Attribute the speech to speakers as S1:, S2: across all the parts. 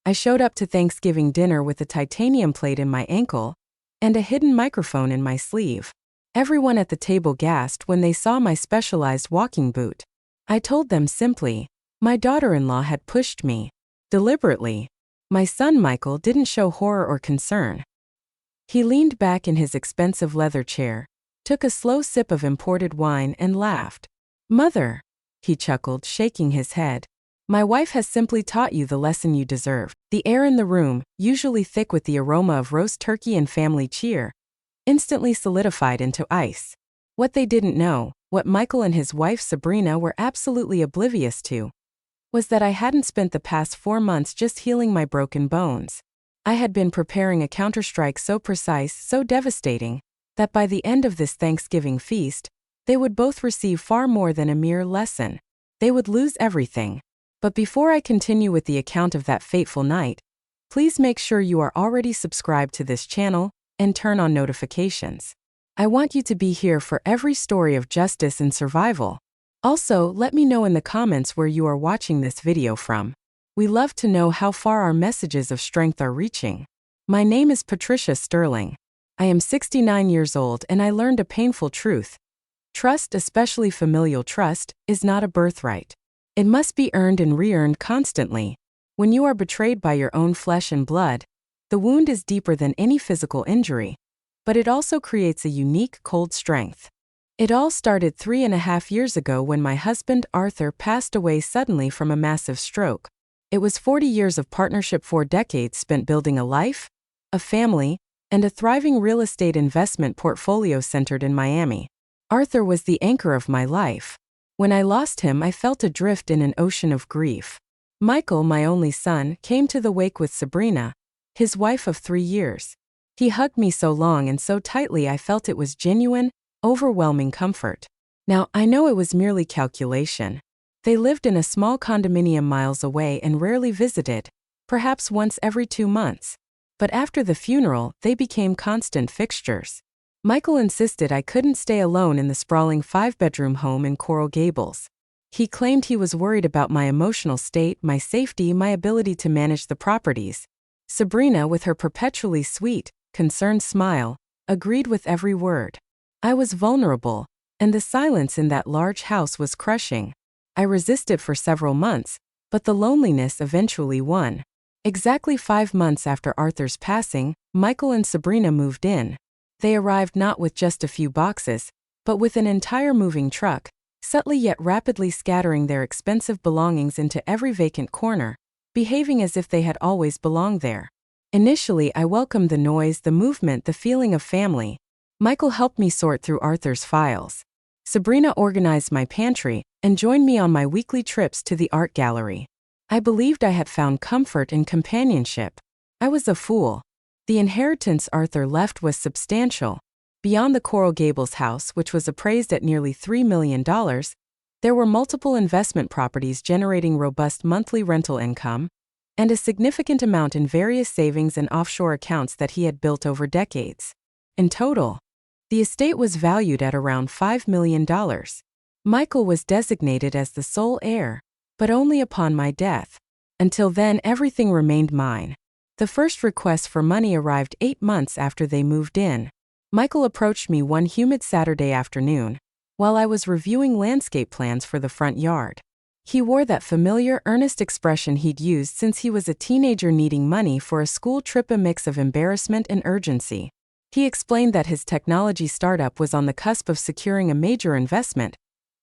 S1: I showed up to Thanksgiving dinner with a titanium plate in my ankle and a hidden microphone in my sleeve. Everyone at the table gasped when they saw my specialized walking boot. I told them simply, my daughter-in-law had pushed me. Deliberately. My son Michael didn't show horror or concern. He leaned back in his expensive leather chair, took a slow sip of imported wine and laughed. Mother, he chuckled, shaking his head. My wife has simply taught you the lesson you deserve. The air in the room, usually thick with the aroma of roast turkey and family cheer, instantly solidified into ice. What they didn't know, what Michael and his wife Sabrina were absolutely oblivious to, was that I hadn't spent the past 4 months just healing my broken bones. I had been preparing a counterstrike so precise, so devastating, that by the end of this Thanksgiving feast, they would both receive far more than a mere lesson. They would lose everything. But before I continue with the account of that fateful night, please make sure you are already subscribed to this channel and turn on notifications. I want you to be here for every story of justice and survival. Also, let me know in the comments where you are watching this video from. We love to know how far our messages of strength are reaching. My name is Patricia Sterling. I am 69 years old and I learned a painful truth. Trust, especially familial trust, is not a birthright. It must be earned and re-earned constantly. When you are betrayed by your own flesh and blood, the wound is deeper than any physical injury, but it also creates a unique, cold strength. It all started 3.5 years ago when my husband, Arthur, passed away suddenly from a massive stroke. It was 40 years of partnership, 4 decades spent building a life, a family, and a thriving real estate investment portfolio centered in Miami. Arthur was the anchor of my life. When I lost him, I felt adrift in an ocean of grief. Michael, my only son, came to the wake with Sabrina, his wife of 3 years. He hugged me so long and so tightly I felt it was genuine, overwhelming comfort. Now, I know it was merely calculation. They lived in a small condominium miles away and rarely visited, perhaps once every 2 months. But after the funeral, they became constant fixtures. Michael insisted I couldn't stay alone in the sprawling 5-bedroom home in Coral Gables. He claimed he was worried about my emotional state, my safety, my ability to manage the properties. Sabrina, with her perpetually sweet, concerned smile, agreed with every word. I was vulnerable, and the silence in that large house was crushing. I resisted for several months, but the loneliness eventually won. Exactly 5 months after Arthur's passing, Michael and Sabrina moved in. They arrived not with just a few boxes, but with an entire moving truck, subtly yet rapidly scattering their expensive belongings into every vacant corner, behaving as if they had always belonged there. Initially, I welcomed the noise, the movement, the feeling of family. Michael helped me sort through Arthur's files. Sabrina organized my pantry and joined me on my weekly trips to the art gallery. I believed I had found comfort and companionship. I was a fool. The inheritance Arthur left was substantial. Beyond the Coral Gables house, which was appraised at nearly $3 million, there were multiple investment properties generating robust monthly rental income, and a significant amount in various savings and offshore accounts that he had built over decades. In total, the estate was valued at around $5 million. Michael was designated as the sole heir, but only upon my death. Until then, everything remained mine. The first request for money arrived 8 months after they moved in. Michael approached me one humid Saturday afternoon, while I was reviewing landscape plans for the front yard. He wore that familiar, earnest expression he'd used since he was a teenager needing money for a school trip, a mix of embarrassment and urgency. He explained that his technology startup was on the cusp of securing a major investment,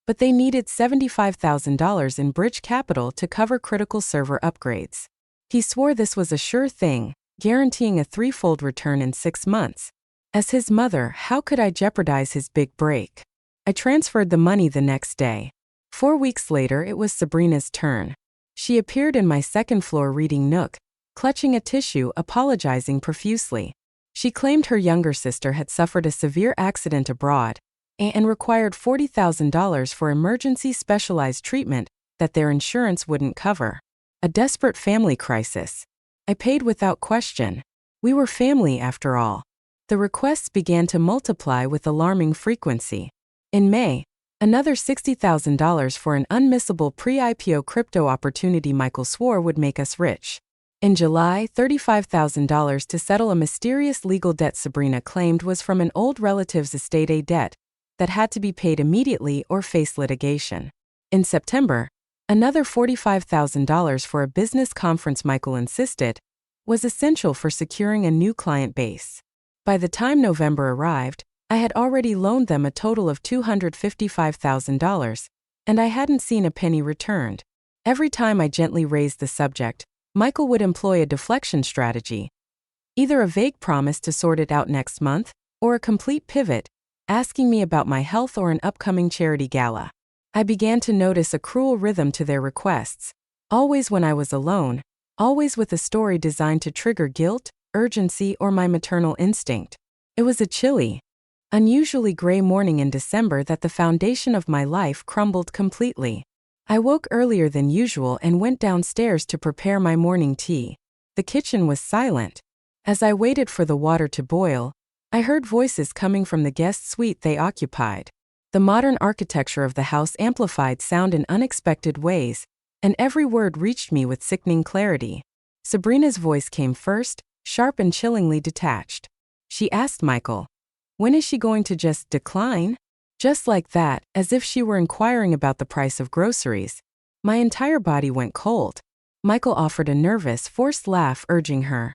S1: but they needed $75,000 in bridge capital to cover critical server upgrades. He swore this was a sure thing, guaranteeing a 3-fold return in 6 months. As his mother, how could I jeopardize his big break? I transferred the money the next day. 4 weeks later, it was Sabrina's turn. She appeared in my second-floor reading nook, clutching a tissue, apologizing profusely. She claimed her younger sister had suffered a severe accident abroad and required $40,000 for emergency specialized treatment that their insurance wouldn't cover. A desperate family crisis. I paid without question. We were family after all. The requests began to multiply with alarming frequency. In May, another $60,000 for an unmissable pre-IPO crypto opportunity Michael swore would make us rich. In July, $35,000 to settle a mysterious legal debt Sabrina claimed was from an old relative's estate aid debt that had to be paid immediately or face litigation. In September, another $45,000 for a business conference Michael insisted was essential for securing a new client base. By the time November arrived, I had already loaned them a total of $255,000, and I hadn't seen a penny returned. Every time I gently raised the subject, Michael would employ a deflection strategy, either a vague promise to sort it out next month, or a complete pivot, asking me about my health or an upcoming charity gala. I began to notice a cruel rhythm to their requests, always when I was alone, always with a story designed to trigger guilt, urgency, or my maternal instinct. It was a chilly, unusually gray morning in December that the foundation of my life crumbled completely. I woke earlier than usual and went downstairs to prepare my morning tea. The kitchen was silent. As I waited for the water to boil, I heard voices coming from the guest suite they occupied. The modern architecture of the house amplified sound in unexpected ways, and every word reached me with sickening clarity. Sabrina's voice came first, sharp and chillingly detached. She asked Michael, "When is she going to just decline?" Just like that, as if she were inquiring about the price of groceries. My entire body went cold. Michael offered a nervous, forced laugh, urging her,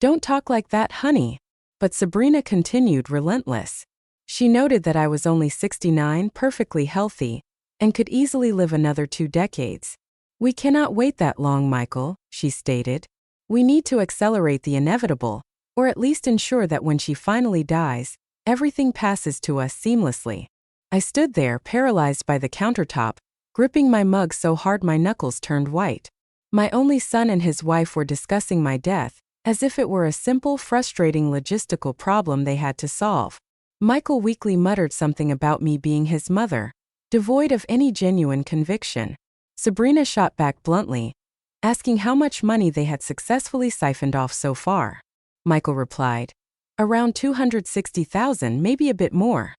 S1: "Don't talk like that, honey." But Sabrina continued, relentless. She noted that I was only 69, perfectly healthy, and could easily live another 2 decades. "We cannot wait that long, Michael," she stated. "We need to accelerate the inevitable, or at least ensure that when she finally dies, everything passes to us seamlessly." I stood there, paralyzed by the countertop, gripping my mug so hard my knuckles turned white. My only son and his wife were discussing my death, as if it were a simple, frustrating logistical problem they had to solve. Michael weakly muttered something about me being his mother, devoid of any genuine conviction. Sabrina shot back bluntly, asking how much money they had successfully siphoned off so far. Michael replied, "Around 260,000, maybe a bit more."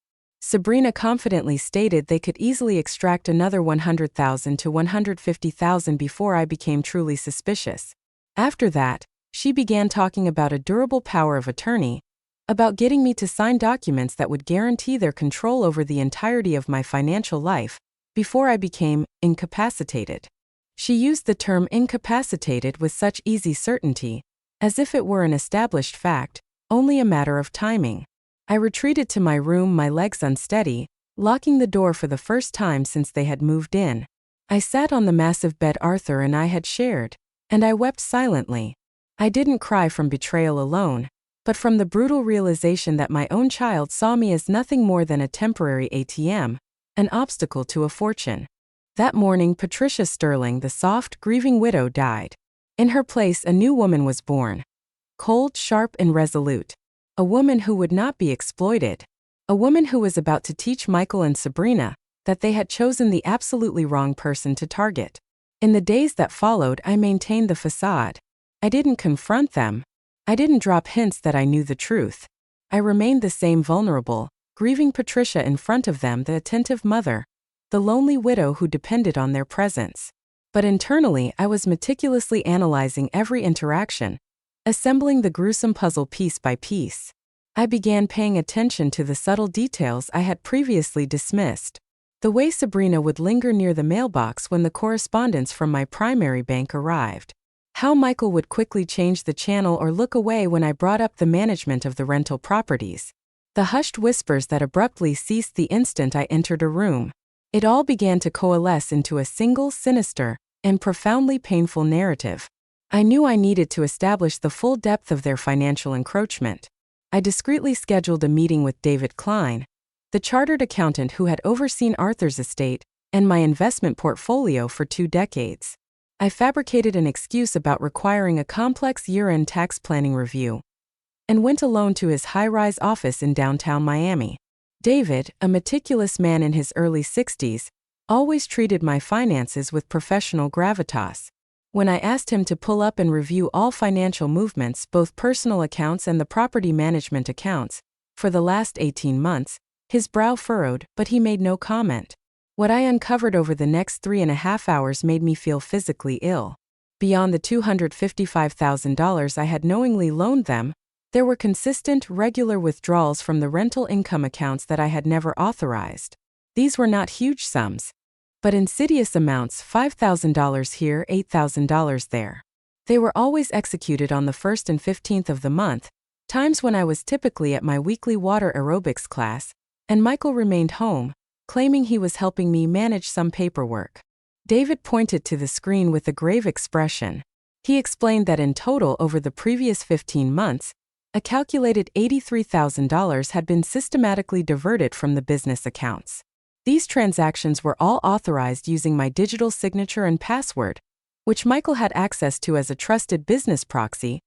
S1: Sabrina confidently stated they could easily extract another 100,000 to 150,000 before I became truly suspicious. After that, she began talking about a durable power of attorney, about getting me to sign documents that would guarantee their control over the entirety of my financial life, before I became incapacitated. She used the term incapacitated with such easy certainty, as if it were an established fact, only a matter of timing. I retreated to my room, my legs unsteady, locking the door for the first time since they had moved in. I sat on the massive bed Arthur and I had shared, and I wept silently. I didn't cry from betrayal alone, but from the brutal realization that my own child saw me as nothing more than a temporary ATM, an obstacle to a fortune. That morning, Patricia Sterling, the soft, grieving widow, died. In her place, a new woman was born. Cold, sharp, and resolute. A woman who would not be exploited. A woman who was about to teach Michael and Sabrina that they had chosen the absolutely wrong person to target. In the days that followed, I maintained the facade. I didn't confront them. I didn't drop hints that I knew the truth. I remained the same vulnerable, grieving Patricia in front of them, the attentive mother, the lonely widow who depended on their presence. But internally, I was meticulously analyzing every interaction, assembling the gruesome puzzle piece by piece. I began paying attention to the subtle details I had previously dismissed. The way Sabrina would linger near the mailbox when the correspondence from my primary bank arrived. How Michael would quickly change the channel or look away when I brought up the management of the rental properties. The hushed whispers that abruptly ceased the instant I entered a room. It all began to coalesce into a single, sinister, and profoundly painful narrative. I knew I needed to establish the full depth of their financial encroachment. I discreetly scheduled a meeting with David Klein, the chartered accountant who had overseen Arthur's estate and my investment portfolio for 2 decades. I fabricated an excuse about requiring a complex year-end tax planning review, and went alone to his high-rise office in downtown Miami. David, a meticulous man in his early 60s, always treated my finances with professional gravitas. When I asked him to pull up and review all financial movements, both personal accounts and the property management accounts, for the last 18 months, his brow furrowed, but he made no comment. What I uncovered over the next 3.5 hours made me feel physically ill. Beyond the $255,000 I had knowingly loaned them, there were consistent, regular withdrawals from the rental income accounts that I had never authorized. These were not huge sums, but insidious amounts: $5,000 here, $8,000 there. They were always executed on the 1st and 15th of the month, times when I was typically at my weekly water aerobics class, and Michael remained home, claiming he was helping me manage some paperwork. David pointed to the screen with a grave expression. He explained that in total over the previous 15 months, a calculated $83,000 had been systematically diverted from the business accounts. These transactions were all authorized using my digital signature and password, which Michael had access to as a trusted business proxy.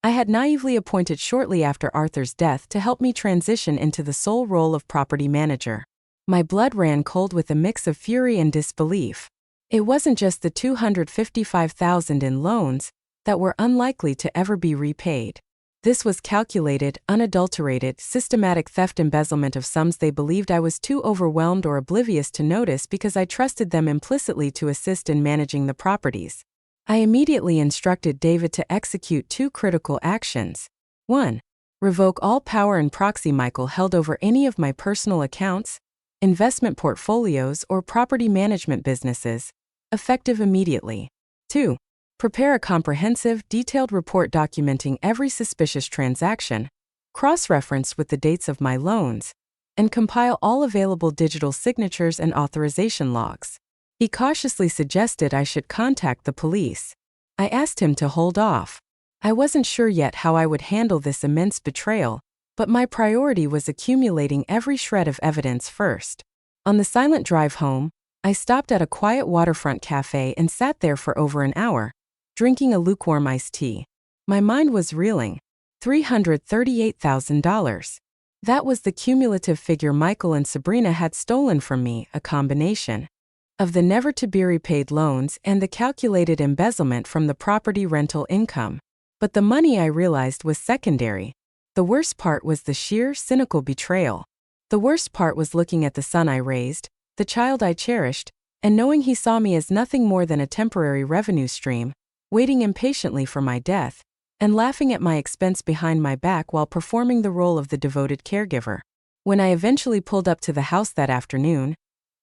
S1: I had naively appointed shortly after Arthur's death to help me transition into the sole role of property manager. My blood ran cold with a mix of fury and disbelief. It wasn't just the $255,000 in loans that were unlikely to ever be repaid. This was calculated, unadulterated, systematic theft, embezzlement of sums they believed I was too overwhelmed or oblivious to notice because I trusted them implicitly to assist in managing the properties. I immediately instructed David to execute 2 critical actions. 1. Revoke all power and proxy Michael held over any of my personal accounts, investment portfolios, or property management businesses, effective immediately. 2. Prepare a comprehensive, detailed report documenting every suspicious transaction, cross-referenced with the dates of my loans, and compile all available digital signatures and authorization logs. He cautiously suggested I should contact the police. I asked him to hold off. I wasn't sure yet how I would handle this immense betrayal, but my priority was accumulating every shred of evidence first. On the silent drive home, I stopped at a quiet waterfront cafe and sat there for over an hour, drinking a lukewarm iced tea. My mind was reeling. $338,000. That was the cumulative figure Michael and Sabrina had stolen from me, a combination of the never-to-be-repaid loans and the calculated embezzlement from the property rental income. But the money, I realized, was secondary. The worst part was the sheer, cynical betrayal. The worst part was looking at the son I raised, the child I cherished, and knowing he saw me as nothing more than a temporary revenue stream, waiting impatiently for my death, and laughing at my expense behind my back while performing the role of the devoted caregiver. When I eventually pulled up to the house that afternoon,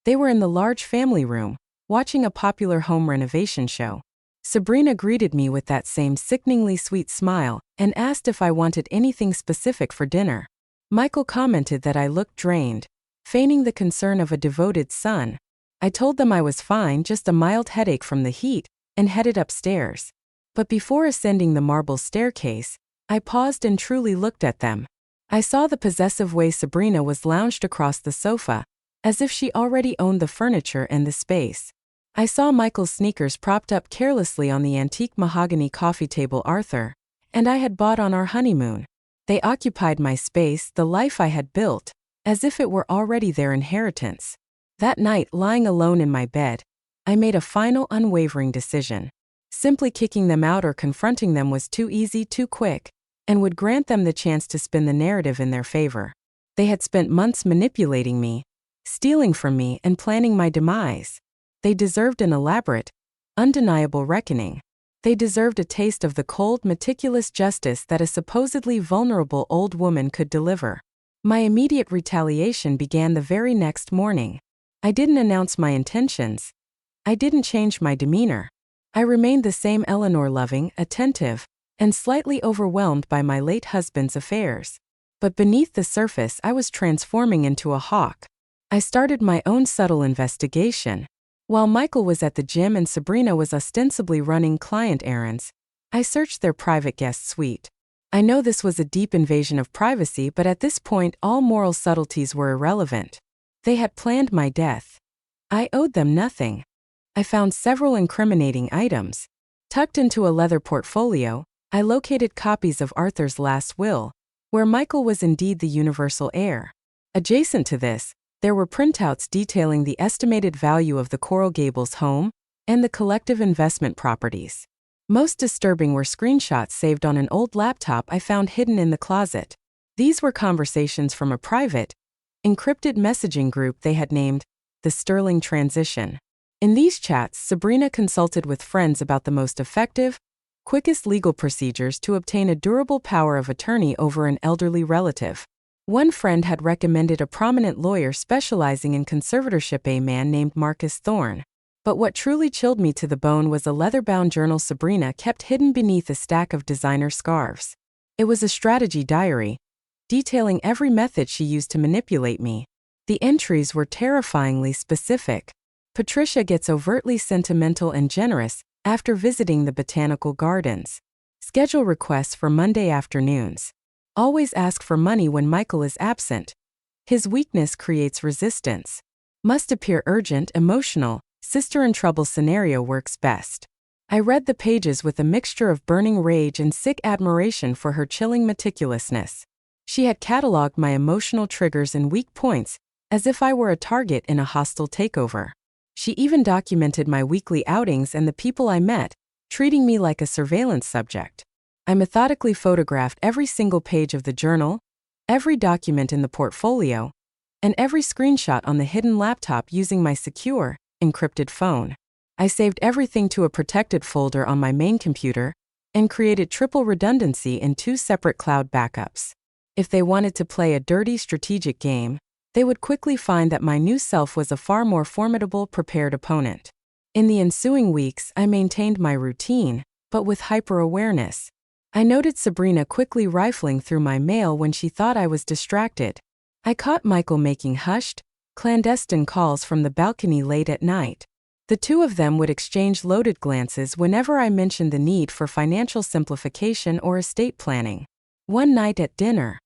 S1: they were in the large family room, watching a popular home renovation show. Sabrina greeted me with that same sickeningly sweet smile and asked if I wanted anything specific for dinner. Michael commented that I looked drained, feigning the concern of a devoted son. I told them I was fine, just a mild headache from the heat, and headed upstairs. But before ascending the marble staircase, I paused and truly looked at them. I saw the possessive way Sabrina was lounged across the sofa, as if she already owned the furniture and the space. I saw Michael's sneakers propped up carelessly on the antique mahogany coffee table Arthur and I had bought on our honeymoon. They occupied my space, the life I had built, as if it were already their inheritance. That night, lying alone in my bed, I made a final, unwavering decision. Simply kicking them out or confronting them was too easy, too quick, and would grant them the chance to spin the narrative in their favor. They had spent months manipulating me, stealing from me, and planning my demise. They deserved an elaborate, undeniable reckoning. They deserved a taste of the cold, meticulous justice that a supposedly vulnerable old woman could deliver. My immediate retaliation began the very next morning. I didn't announce my intentions. I didn't change my demeanor. I remained the same Eleanor-loving, attentive, and slightly overwhelmed by my late husband's affairs. But beneath the surface, I was transforming into a hawk. I started my own subtle investigation. While Michael was at the gym and Sabrina was ostensibly running client errands, I searched their private guest suite. I know this was a deep invasion of privacy, but at this point all moral subtleties were irrelevant. They had planned my death. I owed them nothing. I found several incriminating items. Tucked into a leather portfolio, I located copies of Arthur's last will, where Michael was indeed the universal heir. Adjacent to this, there were printouts detailing the estimated value of the Coral Gables home and the collective investment properties. Most disturbing were screenshots saved on an old laptop I found hidden in the closet. These were conversations from a private, encrypted messaging group they had named the Sterling Transition. In these chats, Sabrina consulted with friends about the most effective, quickest legal procedures to obtain a durable power of attorney over an elderly relative. One friend had recommended a prominent lawyer specializing in conservatorship, a man named Marcus Thorne. But what truly chilled me to the bone was a leather-bound journal Sabrina kept hidden beneath a stack of designer scarves. It was a strategy diary, detailing every method she used to manipulate me. The entries were terrifyingly specific. Patricia gets overtly sentimental and generous after visiting the botanical gardens. Schedule requests for Monday afternoons. Always ask for money when Michael is absent. His weakness creates resistance. Must appear urgent, emotional. Sister in trouble scenario works best. I read the pages with a mixture of burning rage and sick admiration for her chilling meticulousness. She had cataloged my emotional triggers and weak points, as if I were a target in a hostile takeover. She even documented my weekly outings and the people I met, treating me like a surveillance subject. I methodically photographed every single page of the journal, every document in the portfolio, and every screenshot on the hidden laptop using my secure, encrypted phone. I saved everything to a protected folder on my main computer and created triple redundancy in 2 separate cloud backups. If they wanted to play a dirty strategic game, they would quickly find that my new self was a far more formidable, prepared opponent. In the ensuing weeks, I maintained my routine, but with hyper-awareness. I noted Sabrina quickly rifling through my mail when she thought I was distracted. I caught Michael making hushed, clandestine calls from the balcony late at night. The two of them would exchange loaded glances whenever I mentioned the need for financial simplification or estate planning. One night at dinner,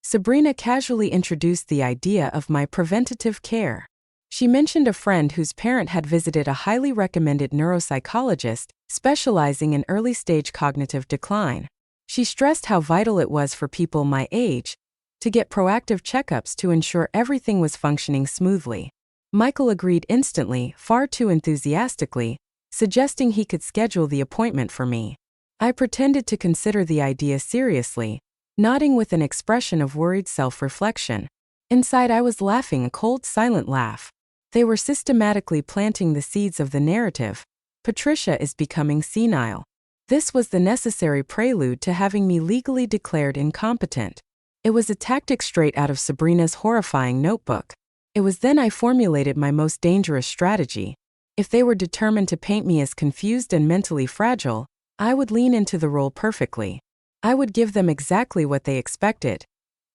S1: Sabrina casually introduced the idea of my preventative care. She mentioned a friend whose parent had visited a highly recommended neuropsychologist specializing in early-stage cognitive decline. She stressed how vital it was for people my age to get proactive checkups to ensure everything was functioning smoothly. Michael agreed instantly, far too enthusiastically, suggesting he could schedule the appointment for me. I pretended to consider the idea seriously, nodding with an expression of worried self-reflection. Inside I was laughing a cold, silent laugh. They were systematically planting the seeds of the narrative. Patricia is becoming senile. This was the necessary prelude to having me legally declared incompetent. It was a tactic straight out of Sabrina's horrifying notebook. It was then I formulated my most dangerous strategy. If they were determined to paint me as confused and mentally fragile, I would lean into the role perfectly. I would give them exactly what they expected: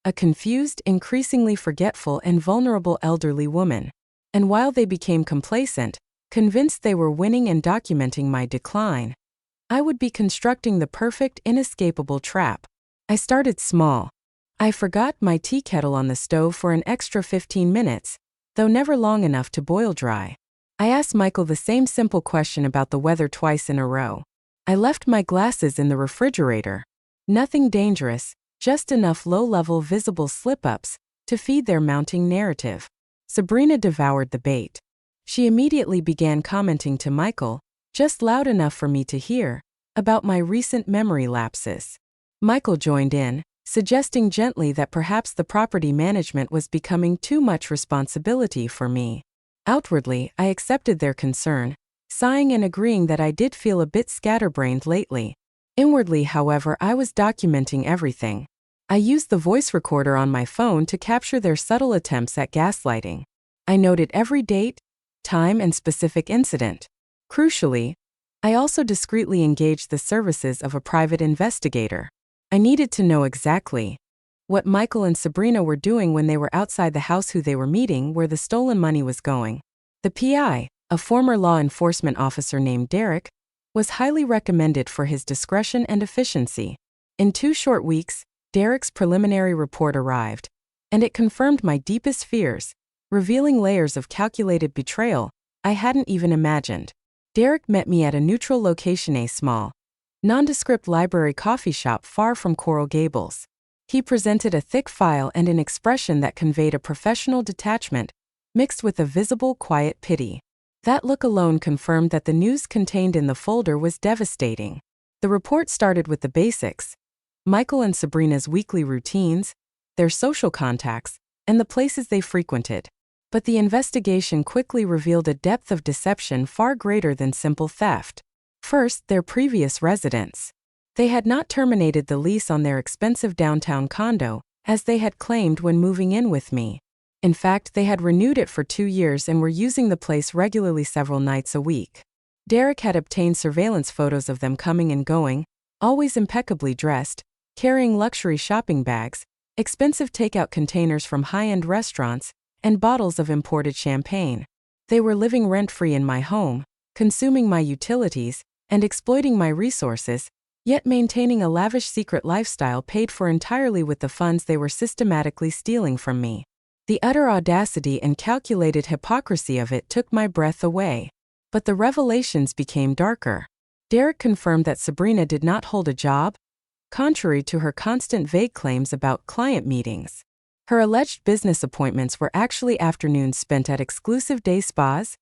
S1: a confused, increasingly forgetful and vulnerable elderly woman. And while they became complacent, convinced they were winning and documenting my decline, I would be constructing the perfect, inescapable trap. I started small. I forgot my tea kettle on the stove for an extra 15 minutes, though never long enough to boil dry. I asked Michael the same simple question about the weather twice in a row. I left my glasses in the refrigerator. Nothing dangerous, just enough low-level visible slip-ups to feed their mounting narrative. Sabrina devoured the bait. She immediately began commenting to Michael, just loud enough for me to hear, about my recent memory lapses. Michael joined in, suggesting gently that perhaps the property management was becoming too much responsibility for me. Outwardly, I accepted their concern, sighing and agreeing that I did feel a bit scatterbrained lately. Inwardly, however, I was documenting everything. I used the voice recorder on my phone to capture their subtle attempts at gaslighting. I noted every date, time, and specific incident. Crucially, I also discreetly engaged the services of a private investigator. I needed to know exactly what Michael and Sabrina were doing when they were outside the house, who they were meeting, where the stolen money was going. The PI, a former law enforcement officer named Derek, was highly recommended for his discretion and efficiency. In 2 short weeks, Derek's preliminary report arrived, and it confirmed my deepest fears, revealing layers of calculated betrayal I hadn't even imagined. Derek met me at a neutral location, a small, nondescript library coffee shop far from Coral Gables. He presented a thick file and an expression that conveyed a professional detachment, mixed with a visible, quiet pity. That look alone confirmed that the news contained in the folder was devastating. The report started with the basics: Michael and Sabrina's weekly routines, their social contacts, and the places they frequented. But the investigation quickly revealed a depth of deception far greater than simple theft. First, their previous residence. They had not terminated the lease on their expensive downtown condo, as they had claimed when moving in with me. In fact, they had renewed it for 2 years and were using the place regularly several nights a week. Derek had obtained surveillance photos of them coming and going, always impeccably dressed, carrying luxury shopping bags, expensive takeout containers from high-end restaurants, and bottles of imported champagne. They were living rent-free in my home, consuming my utilities, and exploiting my resources, yet maintaining a lavish secret lifestyle paid for entirely with the funds they were systematically stealing from me. The utter audacity and calculated hypocrisy of it took my breath away. But the revelations became darker. Derek confirmed that Sabrina did not hold a job, contrary to her constant vague claims about client meetings. Her alleged business appointments were actually afternoons spent at exclusive day spas,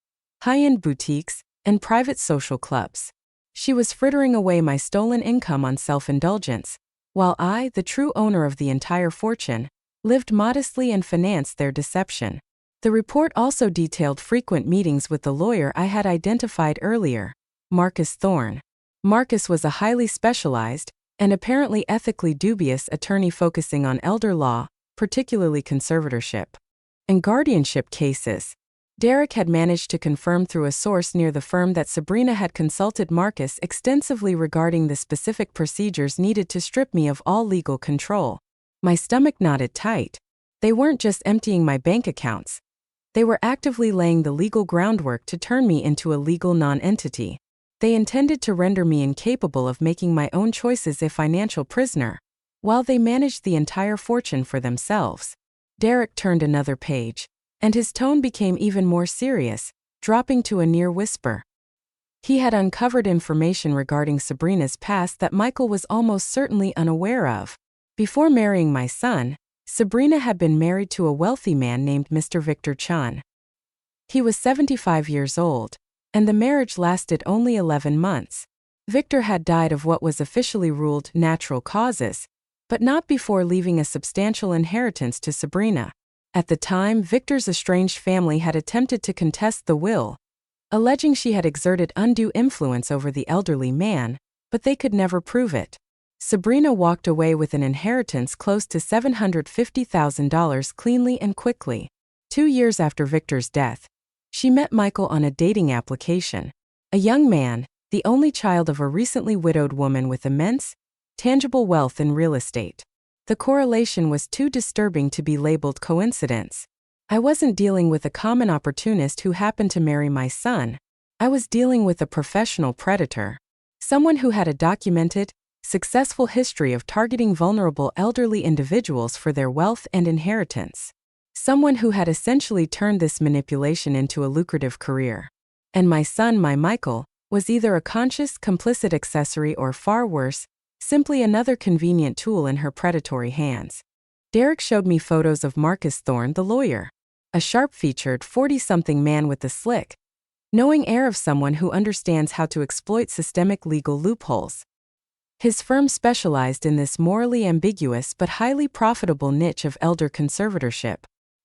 S1: high-end boutiques, and private social clubs. She was frittering away my stolen income on self-indulgence, while I, the true owner of the entire fortune, lived modestly and financed their deception. The report also detailed frequent meetings with the lawyer I had identified earlier, Marcus Thorne. Marcus was a highly specialized, and apparently ethically dubious attorney focusing on elder law, particularly conservatorship and guardianship cases. Derek had managed to confirm through a source near the firm that Sabrina had consulted Marcus extensively regarding the specific procedures needed to strip me of all legal control. My stomach knotted tight. They weren't just emptying my bank accounts. They were actively laying the legal groundwork to turn me into a legal non-entity. They intended to render me incapable of making my own choices, a financial prisoner, while they managed the entire fortune for themselves. Derek turned another page, and his tone became even more serious, dropping to a near whisper. He had uncovered information regarding Sabrina's past that Michael was almost certainly unaware of. Before marrying my son, Sabrina had been married to a wealthy man named Mr. Victor Chun. He was 75 years old, and the marriage lasted only 11 months. Victor had died of what was officially ruled natural causes, but not before leaving a substantial inheritance to Sabrina. At the time, Victor's estranged family had attempted to contest the will, alleging she had exerted undue influence over the elderly man, but they could never prove it. Sabrina walked away with an inheritance close to $750,000 cleanly and quickly. 2 years after Victor's death, she met Michael on a dating application. A young man, the only child of a recently widowed woman with immense, tangible wealth in real estate. The correlation was too disturbing to be labeled coincidence. I wasn't dealing with a common opportunist who happened to marry my son. I was dealing with a professional predator. Someone who had a documented, successful history of targeting vulnerable elderly individuals for their wealth and inheritance. Someone who had essentially turned this manipulation into a lucrative career. And my son, my Michael, was either a conscious, complicit accessory or, far worse, simply another convenient tool in her predatory hands. Derek showed me photos of Marcus Thorne, the lawyer, a sharp-featured 40-something man with the slick, knowing air of someone who understands how to exploit systemic legal loopholes. His firm specialized in this morally ambiguous but highly profitable niche of elder conservatorship.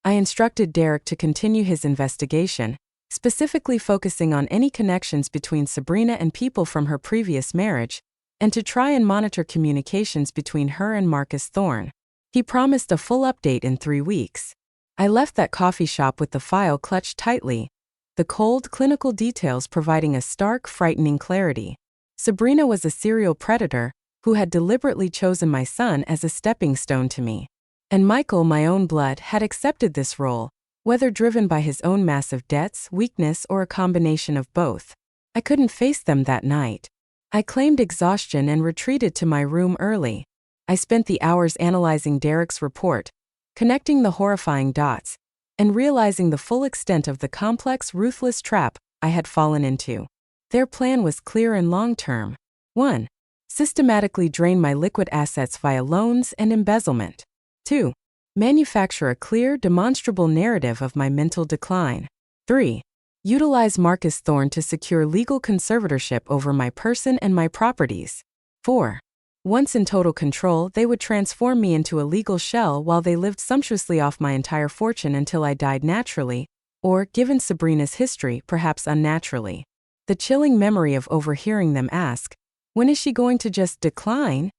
S1: I instructed Derek to continue his investigation, specifically focusing on any connections between Sabrina and people from her previous marriage, and to try and monitor communications between her and Marcus Thorne. He promised a full update in 3 weeks. I left that coffee shop with the file clutched tightly, the cold, clinical details providing a stark, frightening clarity. Sabrina was a serial predator who had deliberately chosen my son as a stepping stone to me. And Michael, my own blood, had accepted this role, whether driven by his own massive debts, weakness, or a combination of both. I couldn't face them that night. I claimed exhaustion and retreated to my room early. I spent the hours analyzing Derek's report, connecting the horrifying dots, and realizing the full extent of the complex, ruthless trap I had fallen into. Their plan was clear and long-term. 1. Systematically drain my liquid assets via loans and embezzlement. 2. Manufacture a clear, demonstrable narrative of my mental decline. 3. Utilize Marcus Thorne to secure legal conservatorship over my person and my properties. 4. Once in total control, they would transform me into a legal shell while they lived sumptuously off my entire fortune until I died naturally, or, given Sabrina's history, perhaps unnaturally. The chilling memory of overhearing them ask, "When is she going to just decline?"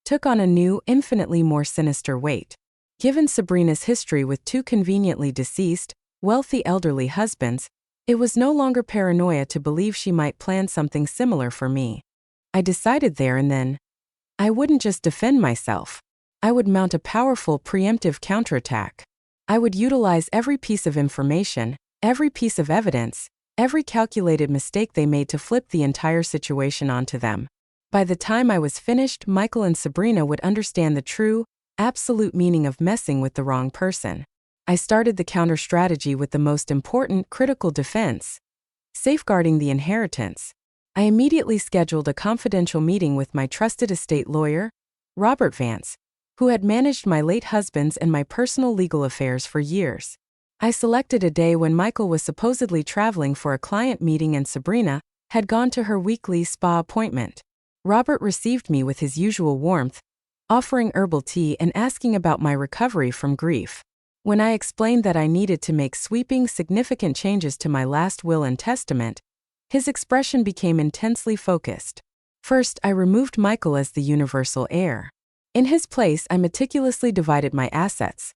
S1: took on a new, infinitely more sinister weight. Given Sabrina's history with two conveniently deceased, wealthy elderly husbands, it was no longer paranoia to believe she might plan something similar for me. I decided there and then, I wouldn't just defend myself. I would mount a powerful preemptive counterattack. I would utilize every piece of information, every piece of evidence, every calculated mistake they made to flip the entire situation onto them. By the time I was finished, Michael and Sabrina would understand the true, absolute meaning of messing with the wrong person. I started the counter strategy with the most important, critical defense: safeguarding the inheritance. I immediately scheduled a confidential meeting with my trusted estate lawyer, Robert Vance, who had managed my late husband's and my personal legal affairs for years. I selected a day when Michael was supposedly traveling for a client meeting and Sabrina had gone to her weekly spa appointment. Robert received me with his usual warmth, offering herbal tea and asking about my recovery from grief. When I explained that I needed to make sweeping, significant changes to my last will and testament, his expression became intensely focused. First, I removed Michael as the universal heir. In his place, I meticulously divided my assets.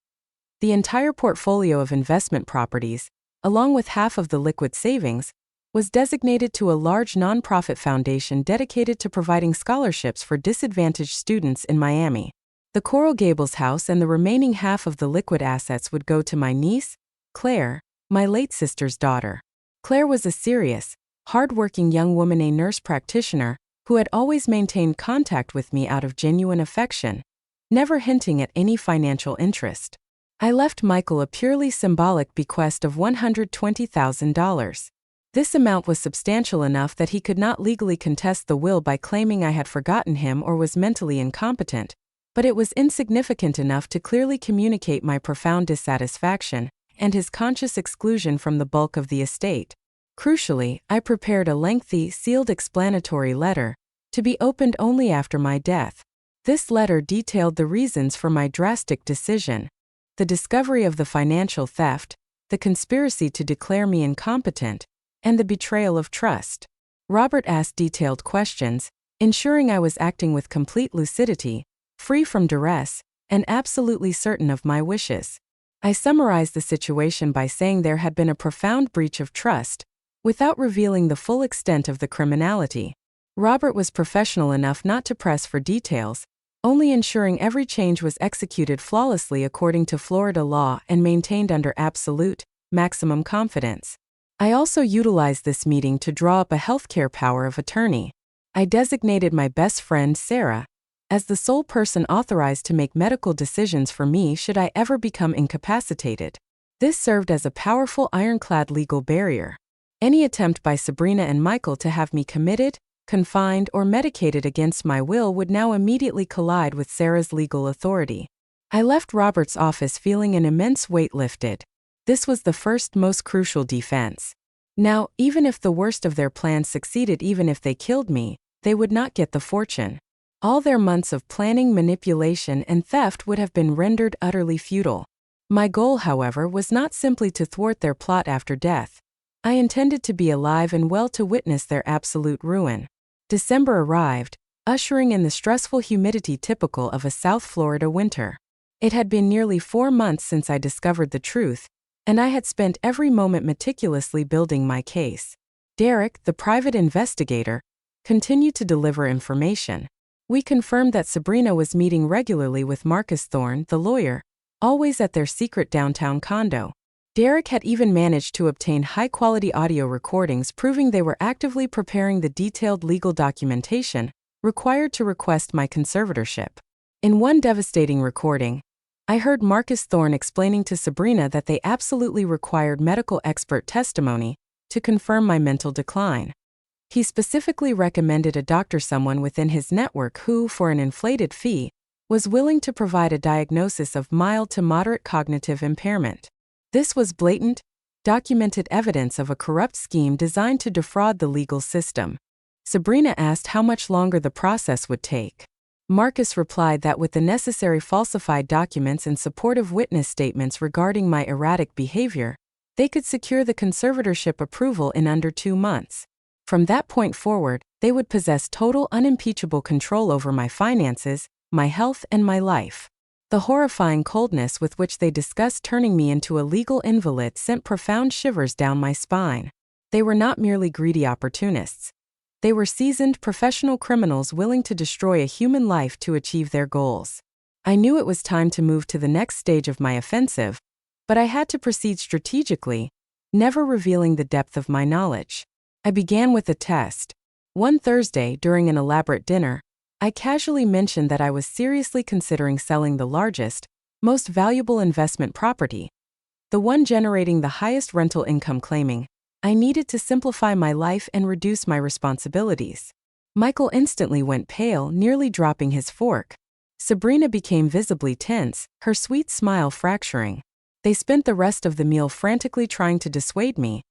S1: The entire portfolio of investment properties, along with half of the liquid savings, was designated to a large nonprofit foundation dedicated to providing scholarships for disadvantaged students in Miami. The Coral Gables house and the remaining half of the liquid assets would go to my niece, Claire, my late sister's daughter. Claire was a serious, hard-working young woman, a nurse practitioner, who had always maintained contact with me out of genuine affection, never hinting at any financial interest. I left Michael a purely symbolic bequest of $120,000. This amount was substantial enough that he could not legally contest the will by claiming I had forgotten him or was mentally incompetent, but it was insignificant enough to clearly communicate my profound dissatisfaction and his conscious exclusion from the bulk of the estate. Crucially, I prepared a lengthy, sealed explanatory letter, to be opened only after my death. This letter detailed the reasons for my drastic decision: the discovery of the financial theft, the conspiracy to declare me incompetent, and the betrayal of trust. Robert asked detailed questions, ensuring I was acting with complete lucidity, free from duress, and absolutely certain of my wishes. I summarized the situation by saying there had been a profound breach of trust, without revealing the full extent of the criminality. Robert was professional enough not to press for details, only ensuring every change was executed flawlessly according to Florida law and maintained under absolute, maximum confidence. I also utilized this meeting to draw up a healthcare power of attorney. I designated my best friend, Sarah, as the sole person authorized to make medical decisions for me should I ever become incapacitated. This served as a powerful ironclad legal barrier. Any attempt by Sabrina and Michael to have me committed, confined, or medicated against my will would now immediately collide with Sarah's legal authority. I left Robert's office feeling an immense weight lifted. This was the first, most crucial defense. Now, even if the worst of their plans succeeded, even if they killed me, they would not get the fortune. All their months of planning, manipulation, and theft would have been rendered utterly futile. My goal, however, was not simply to thwart their plot after death. I intended to be alive and well to witness their absolute ruin. December arrived, ushering in the stressful humidity typical of a South Florida winter. It had been nearly 4 months since I discovered the truth, and I had spent every moment meticulously building my case. Derek, the private investigator, continued to deliver information. We confirmed that Sabrina was meeting regularly with Marcus Thorne, the lawyer, always at their secret downtown condo. Derek had even managed to obtain high-quality audio recordings proving they were actively preparing the detailed legal documentation required to request my conservatorship. In one devastating recording, I heard Marcus Thorne explaining to Sabrina that they absolutely required medical expert testimony to confirm my mental decline. He specifically recommended a doctor, someone within his network who, for an inflated fee, was willing to provide a diagnosis of mild to moderate cognitive impairment. This was blatant, documented evidence of a corrupt scheme designed to defraud the legal system. Sabrina asked how much longer the process would take. Marcus replied that with the necessary falsified documents and supportive witness statements regarding my erratic behavior, they could secure the conservatorship approval in under 2 months. From that point forward, they would possess total unimpeachable control over my finances, my health, and my life. The horrifying coldness with which they discussed turning me into a legal invalid sent profound shivers down my spine. They were not merely greedy opportunists. They were seasoned professional criminals willing to destroy a human life to achieve their goals. I knew it was time to move to the next stage of my offensive, but I had to proceed strategically, never revealing the depth of my knowledge. I began with a test. One Thursday, during an elaborate dinner, I casually mentioned that I was seriously considering selling the largest, most valuable investment property, the one generating the highest rental income, claiming I needed to simplify my life and reduce my responsibilities. Michael instantly went pale, nearly dropping his fork. Sabrina became visibly tense, her sweet smile fracturing. They spent the rest of the meal frantically trying to dissuade me,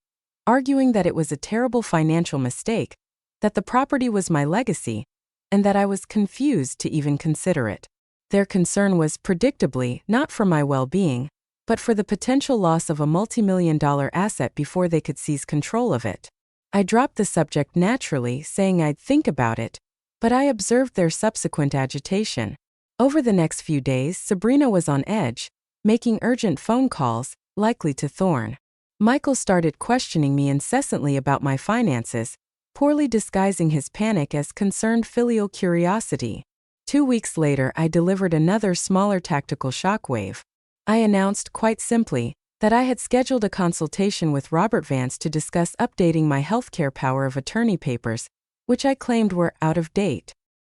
S1: arguing that it was a terrible financial mistake, that the property was my legacy, and that I was confused to even consider it. Their concern was, predictably, not for my well-being, but for the potential loss of a multi-million-dollar asset before they could seize control of it. I dropped the subject naturally, saying I'd think about it, but I observed their subsequent agitation. Over the next few days, Sabrina was on edge, making urgent phone calls, likely to Thorne. Michael started questioning me incessantly about my finances, poorly disguising his panic as concerned filial curiosity. 2 weeks later, I delivered another smaller tactical shockwave. I announced, quite simply, that I had scheduled a consultation with Robert Vance to discuss updating my healthcare power of attorney papers, which I claimed were out of date.